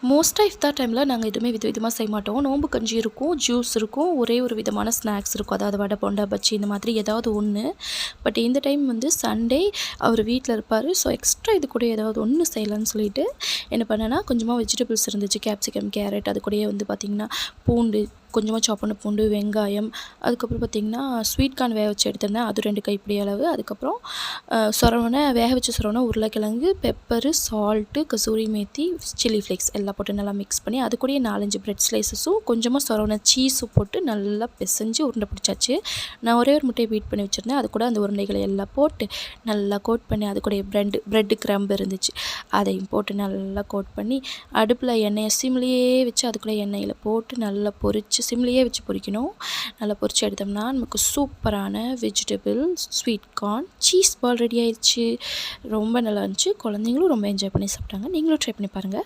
Most of the டைமில் நாங்கள் எதுவுமே விதவிதமாக செய்ய மாட்டோம். நோம்பு கஞ்சி இருக்கும், ஜூஸ் இருக்கும், ஒரே ஒரு விதமான ஸ்நாக்ஸ் இருக்கும். அதாவது வடை, போண்டா, பஜ்ஜி இந்த மாதிரி ஏதாவது ஒன்று. பட் இந்த டைம் வந்து சண்டே அவர் வீட்டில் இருப்பார். ஸோ எக்ஸ்ட்ரா இது கூட ஏதாவது ஒன்று செய்யலான்னு சொல்லிட்டு என்ன பண்ணேன்னா, கொஞ்சமாக வெஜிடபிள்ஸ் இருந்துச்சு. கேப்சிகம், கேரட், அது கூடயே வந்து பார்த்திங்கன்னா பூண்டு, கொஞ்சமாக சாப் பண்ண பூண்டு, வெங்காயம், அதுக்கப்புறம் பார்த்திங்கன்னா ஸ்வீட் கார்ன் வேக வச்சு எடுத்திருந்தேன். அது 2 கைப்பிடி அளவு. அதுக்கப்புறம் வேக வச்ச சொரவன, உருளைக்கிழங்கு, pepper, salt, kasuri methi, chilli flakes எல்லாம் போட்டு நல்லா மிக்ஸ் பண்ணி அது கூடயே 4-5 பிரெட் ஸ்லைசஸும் கொஞ்சமாக சொரவன சீஸும் போட்டு நல்லா பிசைஞ்சு உருண்டை பிடிச்சாச்சு. நான் ஒரே ஒரு முட்டையை பீட் பண்ணி வச்சுருந்தேன். அது கூட அந்த உருண்டைகளை எல்லாம் போட்டு நல்லா கோட் பண்ணி, அது கூட பிரெட்டு கிரம்பு இருந்துச்சு, அதையும் போட்டு நல்லா கோட் பண்ணி அடுப்பில் எண்ணெயை சிம்லேயே வச்சு அதுக்குள்ளே எண்ணெயில் போட்டு நல்லா பொரித்து, சிம்லேயே வச்சு பொரிக்கணும். நல்லா பொரித்து எடுத்தோம்னா நமக்கு சூப்பரான vegetable sweet corn cheese ball ready ஆயிடுச்சு. ரொம்ப நல்லா இருந்துச்சு. குழந்தைங்களும் ரொம்ப என்ஜாய் பண்ணி சாப்பிட்டாங்க. நீங்களும் ட்ரை பண்ணி பாருங்கள்.